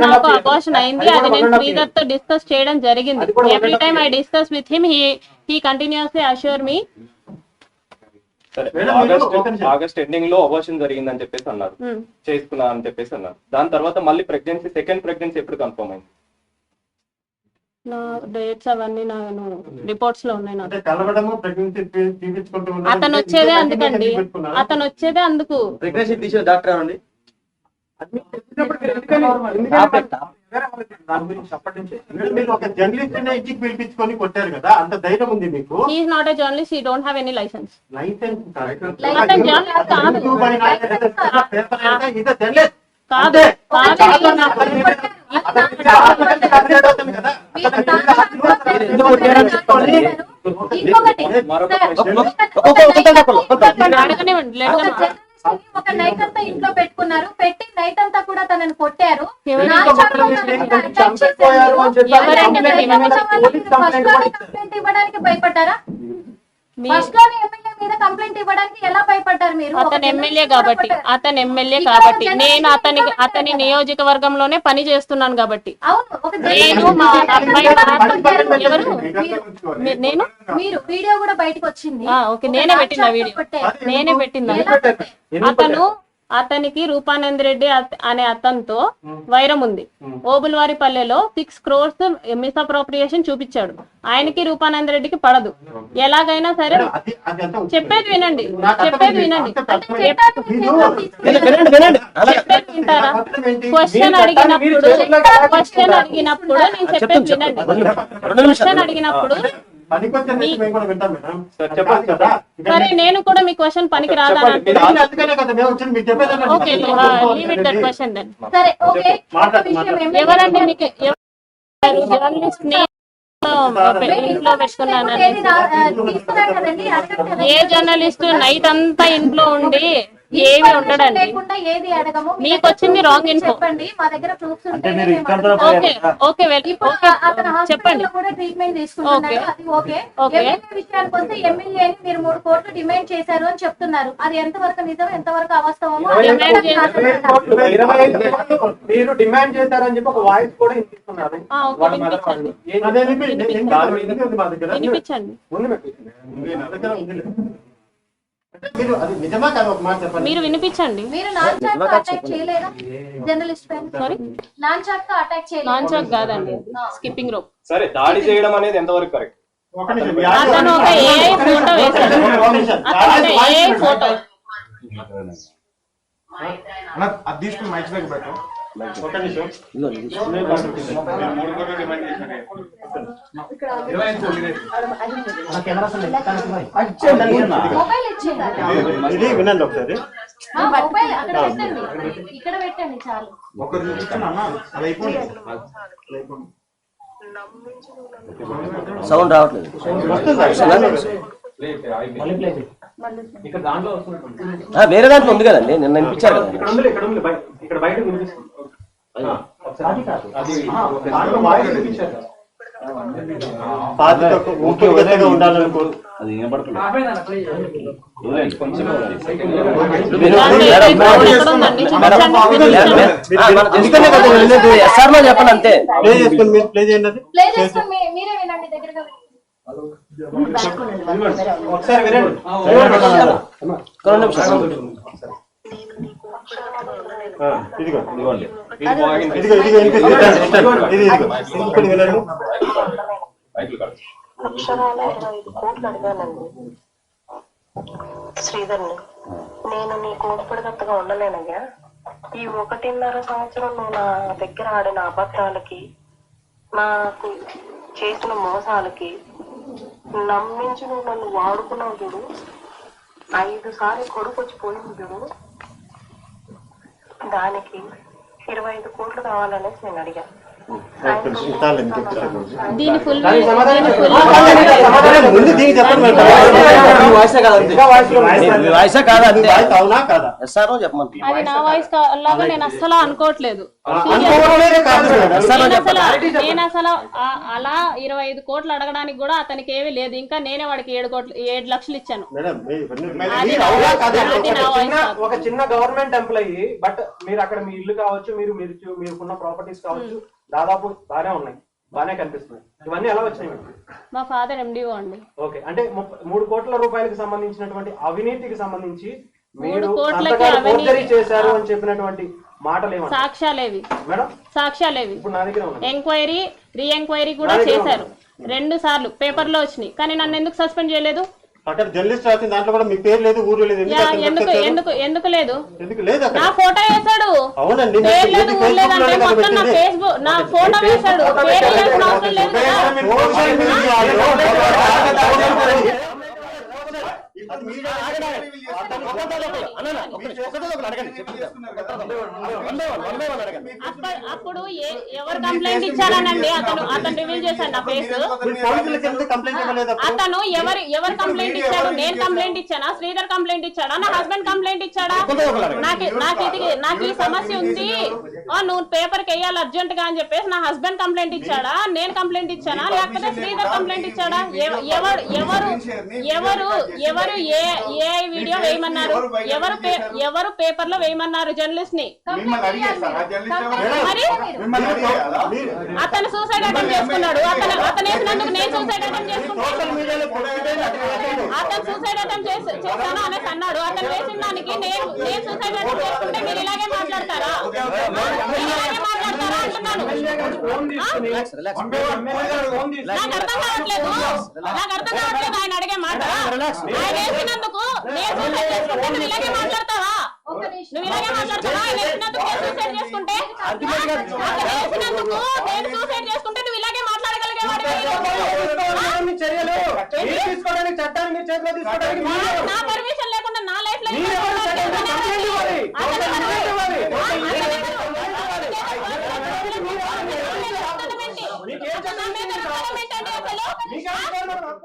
నాకు అబార్షన్ అయింది, అది నేను శ్రీధర్ తో డిస్కస్ చేయడం జరిగింది. Every time I discuss with him, he continuously assure me. August ending లో అబార్షన్ జరిగిందని చెప్పేసి అన్నారు, చేసుకున్నా అని చెప్పేసి అన్నారు. దాని తర్వాత మళ్ళీ ప్రెగ్నెన్సీ, సెకండ్ ప్రెగ్నెన్సీ ఎప్పుడు కన్ఫర్మ్ అయింది? నా డేట్స్ అవన్నీ నేను రిపోర్ట్స్ లో ఉన్నాయి. అతను వచ్చేదే అందుకండి, అతను వచ్చేదే అందుకు. ప్రెగ్నెన్సీ తీసిన డాక్టర్ అండి. ఇంటికి పిలిపించుకొని కొట్టారు కదా, అంత ధైర్యం ఉంది మీకు? He is not a journalist, he don't have any license. License అతను జర్నలిస్ట్ కాదు. కాదు ఒక నైట్ అంతా ఇంట్లో పెట్టుకున్నారు, పెట్టి నైట్ అంతా కూడా తనని కొట్టారు. ఇవ్వడానికి భయపడ్డారా? ఫస్ట్ లోనే ఎమ్మెల్యే మీద కంప్లైంట్ ఇవ్వడానికి ఎలా భయపడ్డారు మీరు? అతను ఎమ్మెల్యే కాబట్టి, అతను ఎమ్మెల్యే కాబట్టి, నేను అతని నియోజకవర్గంలోనే పని చేస్తున్నాను కాబట్టి. నేను మా అబ్బాయి ఎవరు నేను మీరు వీడియో కూడా బయటకు వచ్చింది. ఓకే, నేనే పెట్టిన వీడియో, నేనే పెట్టింది. అతనికి రూపానంద్ రెడ్డి అనే అతనితో వైరం ఉంది. ఓబుల్వారిపల్లెలో 6 crores మిస్అప్రోప్రియేషన్ చూపించాడు. ఆయనకి రూపానంద్ రెడ్డికి పడదు. ఎలాగైనా సరే చెప్పేది వినండి, చెప్పేది వినండి, చెప్పేది వింటారా? క్వశ్చన్ అడిగినప్పుడు నేను చెప్పేది వినండి. క్వశ్చన్ అడిగినప్పుడు సరే, నేను కూడా మీ క్వశ్చన్ పనికి రాదా? ఎవరండి మీకు జర్నలిస్ట్ ఇంట్లో పెట్టుకున్నాను? ఏ జర్నలిస్ట్ నైట్ అంతా ఇంట్లో ఉండి ఏమి ఉండడండి? మీకు వచ్చింది రాంగ్ ఇన్ఫో. చెప్పండి. విషయానికి వస్తే ఎమ్మెల్యేని మీరు 3 కోట్లు డిమాండ్ చేశారు అని చెప్తున్నారు. అది ఎంతవరకు నిజం, ఎంతవరకు అవాస్తవమో? మీరు డిమాండ్ చేశారని చెప్పి ఒక వాయిస్ కూడా ఇస్తున్నారు. మీరు వినిపించండి. మీరు అటాక్ చేయలేదా జర్నలిస్ట్ పైన? సారీ, అటాక్ చేయలేదు. లాంచాక్ కాదండి, స్కిప్పింగ్ రోప్. సరే, దాడి చేయడం అనేది ఎంతవరకు కరెక్ట్? అతను ఒక ఏఐ ఫోటో వేశాడు. అతను ఏఐ ఫోటో అది తీసుకుని మైక్ దగ్గర పెట్టు. వినండి ఒకసారి. ఇక్కడ పెట్టండి చాలు. సౌండ్ రావట్లేదు. వేరే దాంట్లో ఉంది కదండి, నిన్న వినిపించారు కదా. ఇక్కడ బయట ఉండాలనుకో. అది ఎస్ఆర్ లో చెప్పండి అంతే. ప్లే చేయండి. ఒకసారి వినండి. ఇదిగో ఇదిగోండి, అక్షరాల 25 కోట్లు అడిగానండి శ్రీధర్ని. నేను నీ కోడిపడినట్టుగా ఉండలేనయ్యా. ఈ 1.5 సంవత్సరం నువ్వు నా దగ్గర ఆడిన అబద్ధాలకి, నాకు చేసిన మోసాలకి నమ్మించి నువ్వు నన్ను వాడుకున్నావు చూడు. 5 సార్లు కొడుకు వచ్చి పోయింది చూడు. దానికి 25 కోట్లు కావాలనేసి నేను అడిగా. దీని ఫుల్ అది నా వాయిస్ లాగా నేను అస్సలు అనుకోవట్లేదు. నేను అసలు అలా 25 కోట్లు అడగడానికి కూడా అతనికి ఏమీ లేదు. ఇంకా నేనే వాడికి 7 లక్షలు ఇచ్చాను. ఒక చిన్న గవర్నమెంట్ ఎంప్లాయీ, బట్ మీరు అక్కడ మీ ఇల్లు కావచ్చు, మీరుకున్న ప్రాపర్టీస్ కావచ్చు, దాదాపు బాగానే ఉన్నాయి, బాగానే కనిపిస్తున్నాయి. ఇవన్నీ ఎలా వచ్చినాయి? మా ఫాదర్ MDO అండి. ఓకే, అంటే 3 కోట్ల రూపాయలకు సంబంధించినటువంటి అవినీతికి సంబంధించి మీరు చేశారు అని చెప్పినటువంటి మాటలు ఏమన్నా? సాక్ష్యాలేవి మేడం, సాక్ష్యాలేవి. ఇప్పుడు నా దగ్గర ఉన్నాయి. ఎంక్వైరీ రీ-ఎంక్వైరీ కూడా చేశారు 2 సార్లు, పేపర్లో వచ్చినాయి. కానీ నన్ను ఎందుకు సస్పెండ్ చేయలేదు? అక్కడ జర్నలిస్ట్ రాసిన దాంట్లో కూడా మీ పేరు లేదు, ఊరు లేదు. ఎందుకు లేదు? ఎందుకు లేదు? నా ఫోటో వేసాడు. అవునండి, పేరు లేదు, ఊరు లేదంటే మొత్తం నా ఫేస్బుక్ నా ఫోటో వేసాడు. పేరు వేయాల్సిన అవసరం లేదు కదా. అప్పుడు ఎవరు కంప్లైంట్ ఇచ్చారనండి? అతను రివీల్ చేశాడు నా ఫేస్. అతను ఎవరు కంప్లైంట్ ఇచ్చాడు? నేను కంప్లైంట్ ఇచ్చానా? శ్రీధర్ కంప్లైంట్ ఇచ్చాడా? నా హస్బెండ్ కంప్లైంట్ ఇచ్చాడా? నాకు ఈ సమస్య ఉంది, నువ్వు పేపర్ కి వేయాలి అర్జెంట్ గా అని చెప్పేసి నా హస్బెండ్ కంప్లైంట్ ఇచ్చాడా? నేను కంప్లైంట్ ఇచ్చానా? లేకపోతే శ్రీధర్ కంప్లైంట్ ఇచ్చాడా? ఎవరు ఏ వీడియో వేయమన్నారు? ఎవరు పేపర్ లో వేయమన్నారు జర్నలిస్ట్ ని? మరి అతను సూసైడ్ అటెంప్ట్ చేసుకున్నాడు. అతను వేసినందుకు నేను సూసైడ్ అటెంప్ట్ చేసుకున్నాను. అతను సూసైడ్ అటెంప్ట్ చేశాను అనేసి అన్నాడు. అతను వేసిన దానికి నేను సూసైడ్ అటెంప్ట్ చేసుకుంటే మీరు ఇలాగే మాట్లాడతారా? అంటున్నాను. నాకు అర్థం కావట్లేదు ఆయన అడిగే మాట. ఆయన వేసినందుకు నేను సూసైడ్ చేసుకుంటే నువ్వు ఇలాగే మాట్లాడతావా? ఆయన వేసినందుకు నేను సూసైడ్ చేసుకుంటే నేను సూసైడ్ చేసుకుంటే నువ్వు ఇలాగే మాట్లాడగలిగేవాడు. నా పర్మిషన్ లేకుండా నా లైఫ్ లో